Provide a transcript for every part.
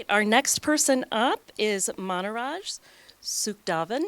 right, our next person up is Maniraj Sukdaven.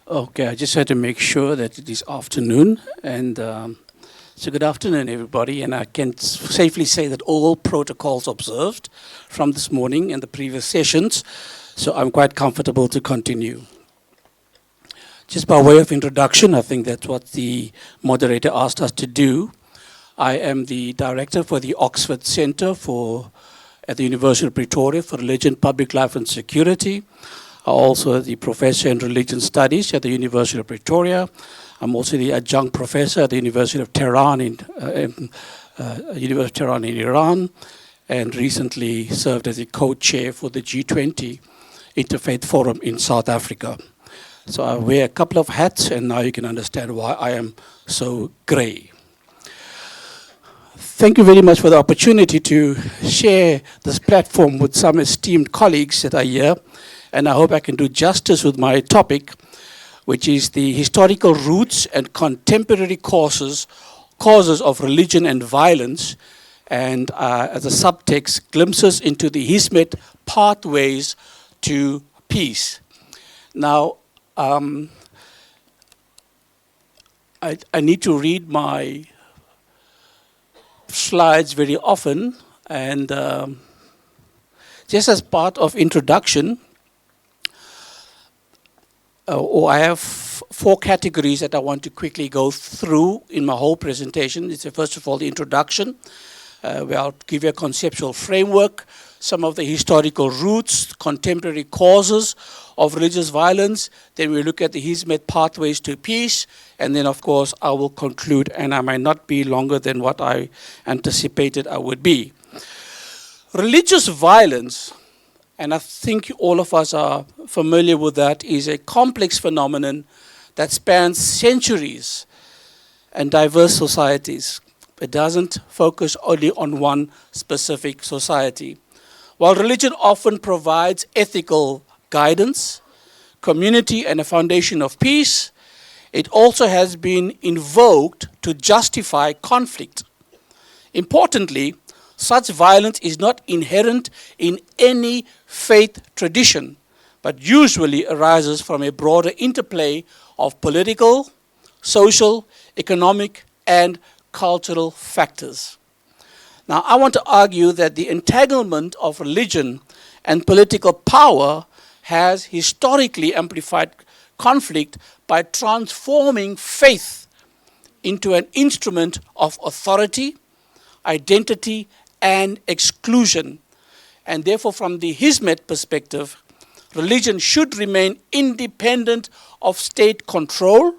Okay, I just had to make sure that it is afternoon, and so good afternoon, everybody. And I can safely say that all protocols observed from this morning and the previous sessions, so I'm quite comfortable to continue. Just by way of introduction, I think that's what the moderator asked us to do. I am the director for the Oxford Centre at the University of Pretoria for Religion, Public Life and Security. Also the professor in religion studies at the University of Pretoria. I'm also the adjunct professor at the University of Tehran in Iran, and recently served as a co-chair for the G20 Interfaith Forum in South Africa. So I wear a couple of hats, and now you can understand why I am so grey. Thank you very much for the opportunity to share this platform with some esteemed colleagues that are here. And I hope I can do justice with my topic, which is the historical roots and contemporary causes of religion and violence, and as a subtext, glimpses into the Hizmet pathways to peace. Now, I need to read my slides very often, and just as part of introduction, I have 4 categories that I want to quickly go through in my whole presentation. It's first of all the introduction, where I'll give you a conceptual framework, some of the historical roots, contemporary causes of religious violence. Then we look at the Hizmet pathways to peace, and then of course I will conclude, and I might not be longer than what I anticipated I would be. Religious violence, and I think all of us are familiar with that, is a complex phenomenon that spans centuries and diverse societies. It doesn't focus only on one specific society. While religion often provides ethical guidance, community, and a foundation of peace, it also has been invoked to justify conflict. Importantly, such violence is not inherent in any faith tradition, but usually arises from a broader interplay of political, social, economic, and cultural factors. Now, I want to argue that the entanglement of religion and political power has historically amplified conflict by transforming faith into an instrument of authority, identity, and exclusion. And therefore, from the Hizmet perspective, religion should remain independent of state control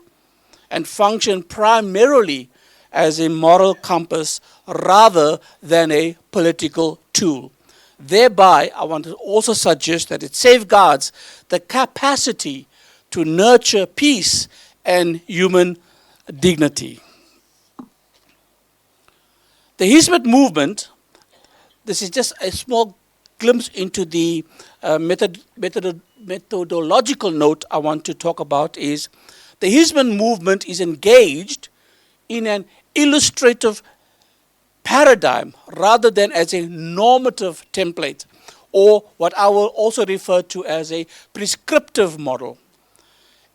and function primarily as a moral compass rather than a political tool. Thereby, I want to also suggest that it safeguards the capacity to nurture peace and human dignity. The Hizmet movement, this is just a small glimpse into the methodological note I want to talk about, is the Hizmet movement is engaged in an illustrative paradigm rather than as a normative template, or what I will also refer to as a prescriptive model.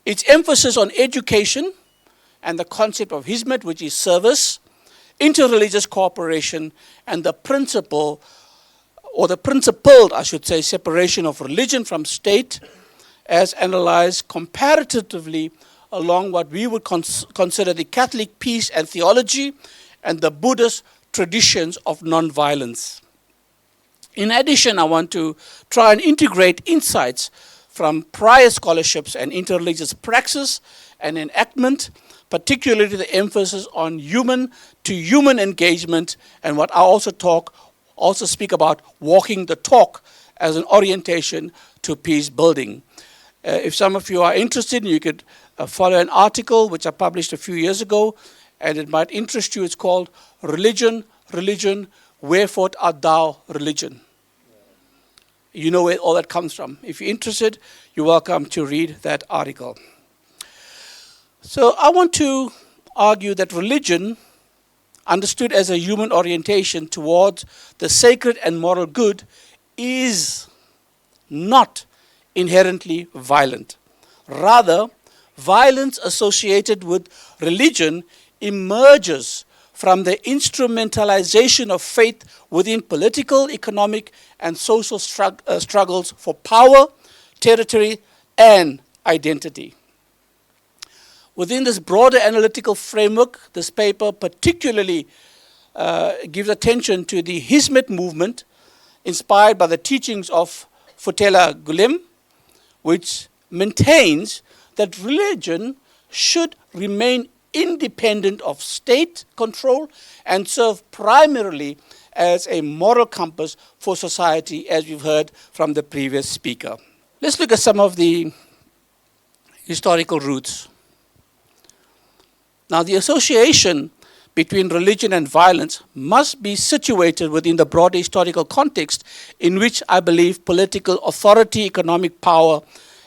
Its emphasis on education and the concept of Hizmet, which is service, interreligious cooperation, and the principled, I should say, separation of religion from state, as analyzed comparatively along what we would consider the Catholic peace and theology and the Buddhist traditions of nonviolence. In addition, I want to try and integrate insights from prior scholarships and interreligious praxis and enactment, particularly the emphasis on human-to-human engagement, and what I also speak about walking the talk as an orientation to peace building. If some of you are interested, you could follow an article which I published a few years ago, and it might interest you. It's called Religion, Religion, Wherefore Art Thou Religion? You know where all that comes from. If you're interested, you're welcome to read that article. So I want to argue that religion, understood as a human orientation towards the sacred and moral good, is not inherently violent. Rather, violence associated with religion emerges from the instrumentalization of faith within political, economic, and social struggles for power, territory, and identity. Within this broader analytical framework, this paper particularly gives attention to the Hizmet movement, inspired by the teachings of Fethullah Gulen, which maintains that religion should remain independent of state control and serve primarily as a moral compass for society, as we've heard from the previous speaker. Let's look at some of the historical roots. Now, the association between religion and violence must be situated within the broader historical context in which I believe political authority, economic power,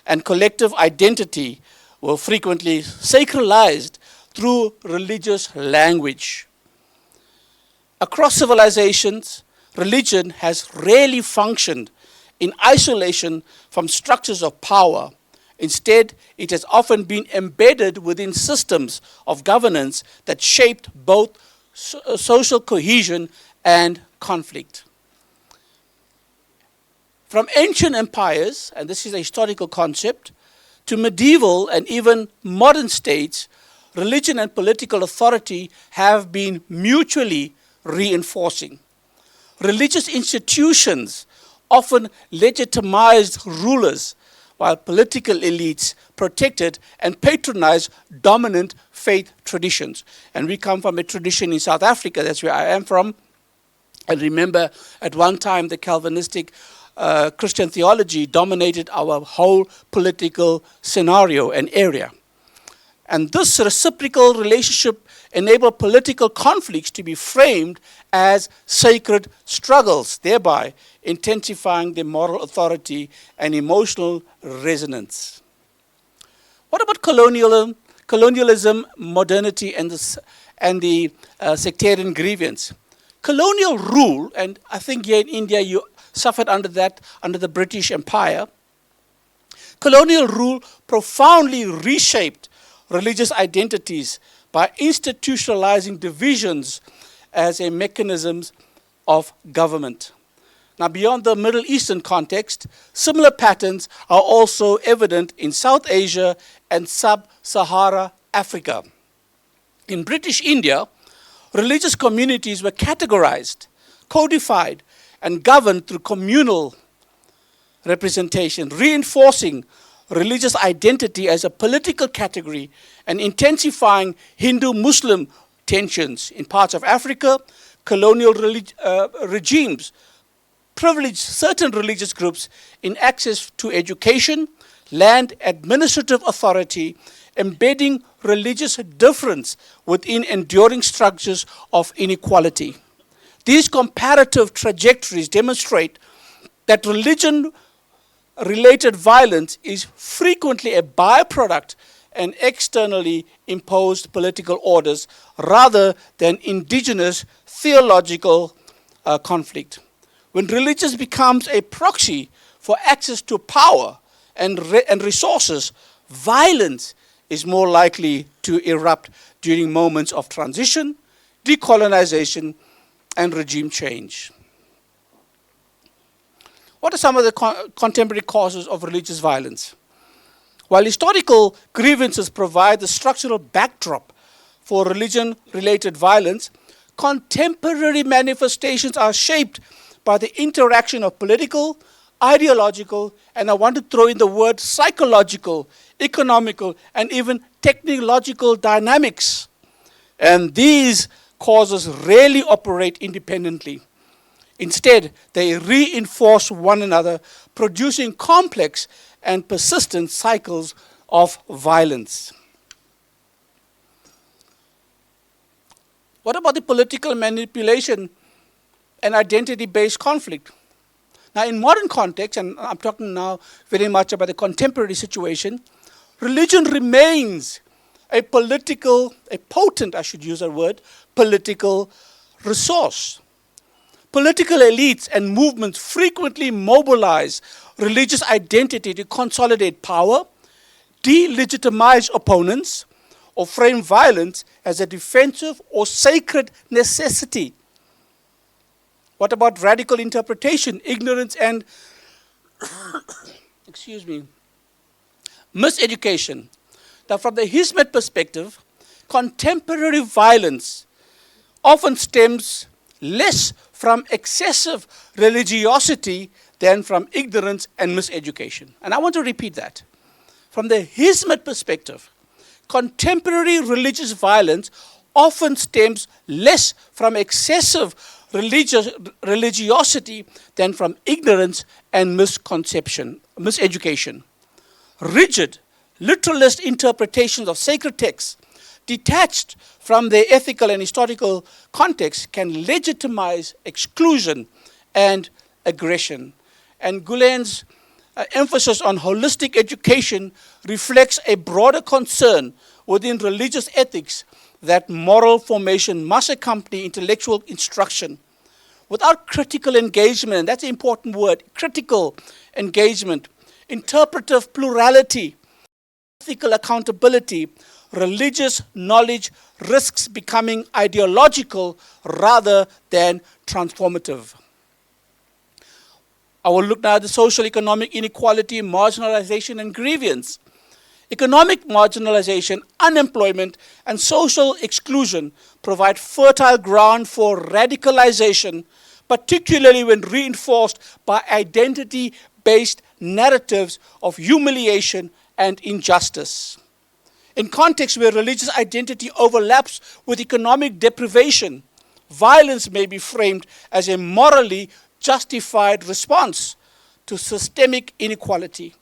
and collective identity were frequently sacralized through religious language. Across civilizations, religion has rarely functioned in isolation from structures of power. Instead, it has often been embedded within systems of governance that shaped both social cohesion and conflict. From ancient empires, and this is a historical concept, to medieval and even modern states, religion and political authority have been mutually reinforcing. Religious institutions often legitimized rulers, while political elites protected and patronized dominant faith traditions. And we come from a tradition in South Africa, that's where I am from. And remember, at one time, the Calvinistic Christian theology dominated our whole political scenario and area. And this reciprocal relationship enabled political conflicts to be framed as sacred struggles, thereby intensifying their moral authority and emotional resonance. What about colonialism, modernity, and the sectarian grievance? Colonial rule, and I think here in India you suffered under that, under the British Empire. Colonial rule profoundly reshaped religious identities by institutionalizing divisions as a mechanism of government. Now, beyond the Middle Eastern context, similar patterns are also evident in South Asia and sub-Sahara Africa. In British India, religious communities were categorized, codified, and governed through communal representation, reinforcing religious identity as a political category and intensifying Hindu-Muslim tensions. In parts of Africa, colonial regimes privileged certain religious groups in access to education, land, administrative authority, embedding religious difference within enduring structures of inequality. These comparative trajectories demonstrate that religion-related violence is frequently a byproduct and externally imposed political orders rather than indigenous theological conflict. When religion becomes a proxy for access to power and resources, violence is more likely to erupt during moments of transition, decolonization, and regime change. What are some of the contemporary causes of religious violence? While historical grievances provide the structural backdrop for religion-related violence, contemporary manifestations are shaped by the interaction of political, ideological, and I want to throw in the word psychological, economical, and even technological dynamics. And these causes rarely operate independently. Instead, they reinforce one another, producing complex and persistent cycles of violence. What about the political manipulation and identity-based conflict? Now, in modern context, and I'm talking now very much about the contemporary situation, religion remains a potent, I should use that word, political resource. Political elites and movements frequently mobilize religious identity to consolidate power, delegitimize opponents, or frame violence as a defensive or sacred necessity. What about radical interpretation, ignorance, and miseducation? Now, from the Hizmet perspective, contemporary violence often stems less from excessive religiosity than from ignorance and miseducation. And I want to repeat that. From the Hizmet perspective, contemporary religious violence often stems less from excessive religiosity than from ignorance and miseducation. Rigid, literalist interpretations of sacred texts, detached from their ethical and historical context, can legitimize exclusion and aggression. And Gulen's emphasis on holistic education reflects a broader concern within religious ethics that moral formation must accompany intellectual instruction. Without critical engagement, and that's an important word, critical engagement, interpretive plurality, ethical accountability, religious knowledge risks becoming ideological rather than transformative. I will look now at the social economic inequality, marginalization, and grievance. Economic marginalization, unemployment, and social exclusion provide fertile ground for radicalization, particularly when reinforced by identity-based narratives of humiliation and injustice. In contexts where religious identity overlaps with economic deprivation, violence may be framed as a morally justified response to systemic inequality.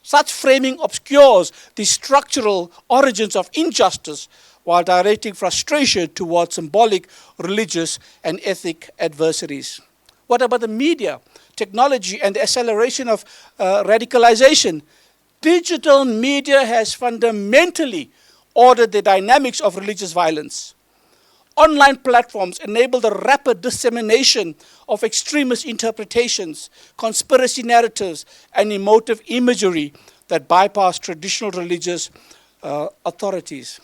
Such framing obscures the structural origins of injustice while directing frustration towards symbolic, religious, and ethnic adversaries. What about the media, technology, and the acceleration of radicalization? Digital media has fundamentally altered the dynamics of religious violence. Online platforms enable the rapid dissemination of extremist interpretations, conspiracy narratives, and emotive imagery that bypass traditional religious authorities.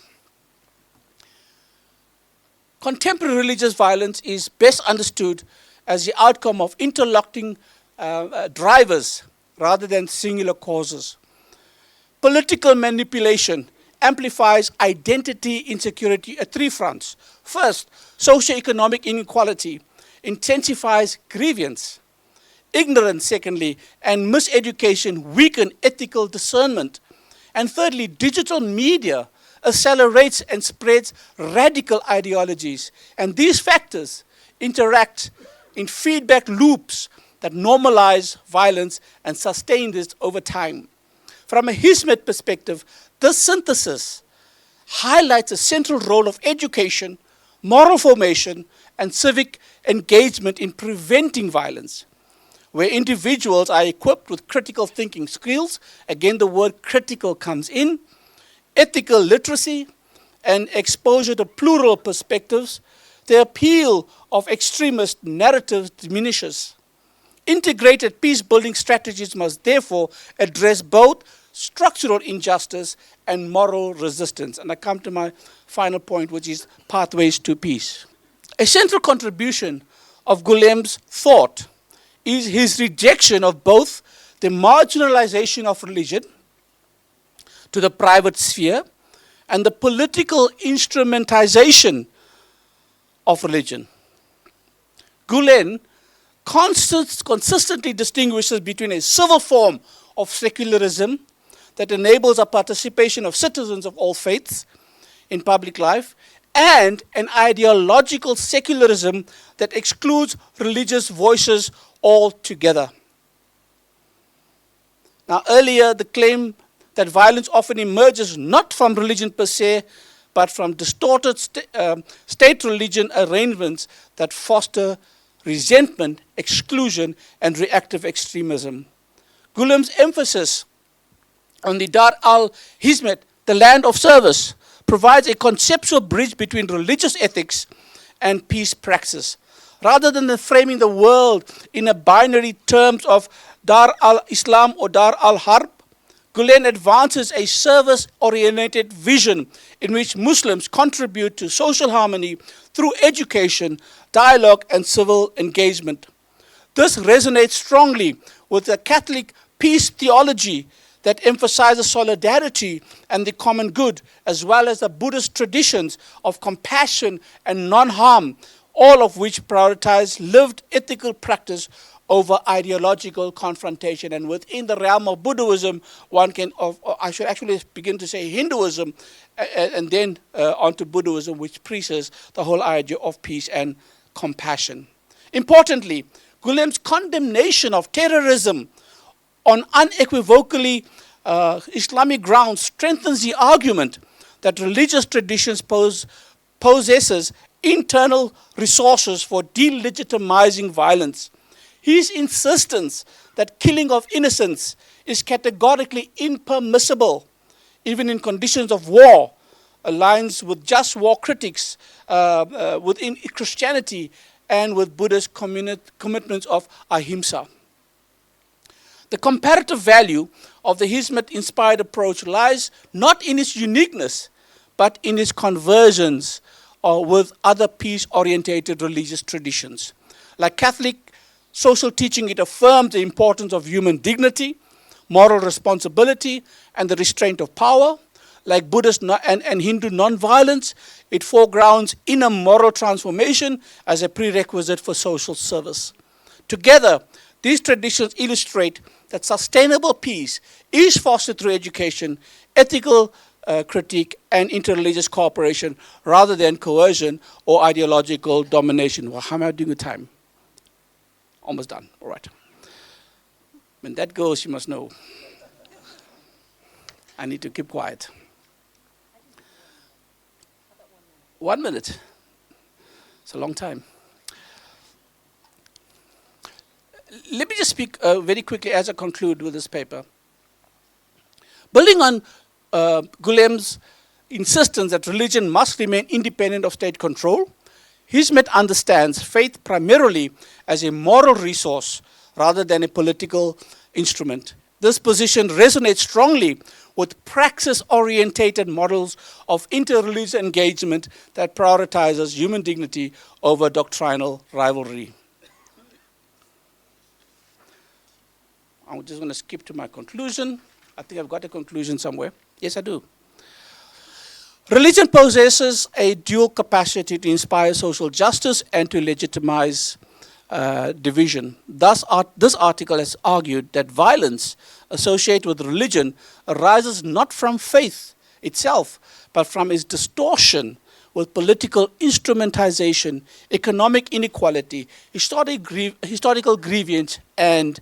Contemporary religious violence is best understood as the outcome of interlocking drivers rather than singular causes. Political manipulation amplifies identity insecurity at three fronts. First, socioeconomic inequality intensifies grievance. Ignorance, secondly, and miseducation weaken ethical discernment. And thirdly, digital media accelerates and spreads radical ideologies. And these factors interact in feedback loops that normalize violence and sustain this over time. From a Hizmet perspective, this synthesis highlights a central role of education, moral formation, and civic engagement in preventing violence, where individuals are equipped with critical thinking skills. Again, the word critical comes in. Ethical literacy and exposure to plural perspectives, the appeal of extremist narratives diminishes. Integrated peace-building strategies must therefore address both structural injustice and moral resistance. And I come to my final point, which is pathways to peace. A central contribution of Gulen's thought is his rejection of both the marginalization of religion to the private sphere and the political instrumentization of religion. Gulen consistently distinguishes between a civil form of secularism that enables a participation of citizens of all faiths in public life, and an ideological secularism that excludes religious voices altogether. Now, earlier, the claim that violence often emerges not from religion per se, but from distorted state-religion arrangements that foster resentment, exclusion, and reactive extremism. Gulem's emphasis on the Dar al-Hizmet, the land of service, provides a conceptual bridge between religious ethics and peace praxis. Rather than framing the world in a binary terms of Dar al-Islam or Dar al-Harb, Gulen advances a service-oriented vision in which Muslims contribute to social harmony through education, dialogue, and civil engagement. This resonates strongly with the Catholic peace theology that emphasizes solidarity and the common good, as well as the Buddhist traditions of compassion and non-harm, all of which prioritize lived ethical practice over ideological confrontation. And within the realm of Buddhism, one can, I should actually begin to say Hinduism, and then onto Buddhism, which preaches the whole idea of peace and compassion. Importantly, Gulem's condemnation of terrorism on unequivocally Islamic grounds strengthens the argument that religious traditions possesses internal resources for delegitimizing violence. His insistence that killing of innocents is categorically impermissible, even in conditions of war, aligns with just war critics within Christianity and with Buddhist commitments of ahimsa. The comparative value of the Hizmet-inspired approach lies not in its uniqueness, but in its convergence with other peace-orientated religious traditions. Like Catholic social teaching, it affirms the importance of human dignity, moral responsibility, and the restraint of power. Like Buddhist and Hindu nonviolence, it foregrounds inner moral transformation as a prerequisite for social service. Together, these traditions illustrate that sustainable peace is fostered through education, ethical critique, and interreligious cooperation rather than coercion or ideological domination. Well, how am I doing with time? Almost done. All right. When that goes, you must know. I need to keep quiet. 1 minute. It's a long time. Let me just speak very quickly as I conclude with this paper. Building on Gulem's insistence that religion must remain independent of state control, Hizmet understands faith primarily as a moral resource rather than a political instrument. This position resonates strongly with praxis-orientated models of interreligious engagement that prioritizes human dignity over doctrinal rivalry. I'm just going to skip to my conclusion. I think I've got a conclusion somewhere. Yes, I do. Religion possesses a dual capacity to inspire social justice and to legitimize division. Thus, this article has argued that violence associated with religion arises not from faith itself, but from its distortion with political instrumentalization, economic inequality, historical grievance, and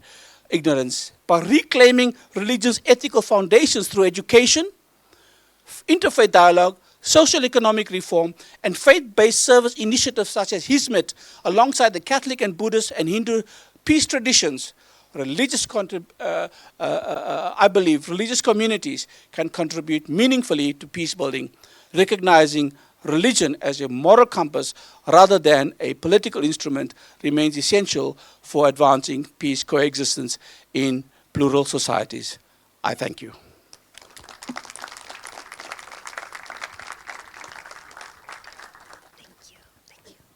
ignorance. By reclaiming religion's ethical foundations through education, interfaith dialogue, social economic reform, and faith-based service initiatives such as Hizmet, alongside the Catholic and Buddhist and Hindu peace traditions, I believe religious communities can contribute meaningfully to peace building, recognizing religion as a moral compass rather than a political instrument remains essential for advancing peace coexistence in plural societies. I thank you.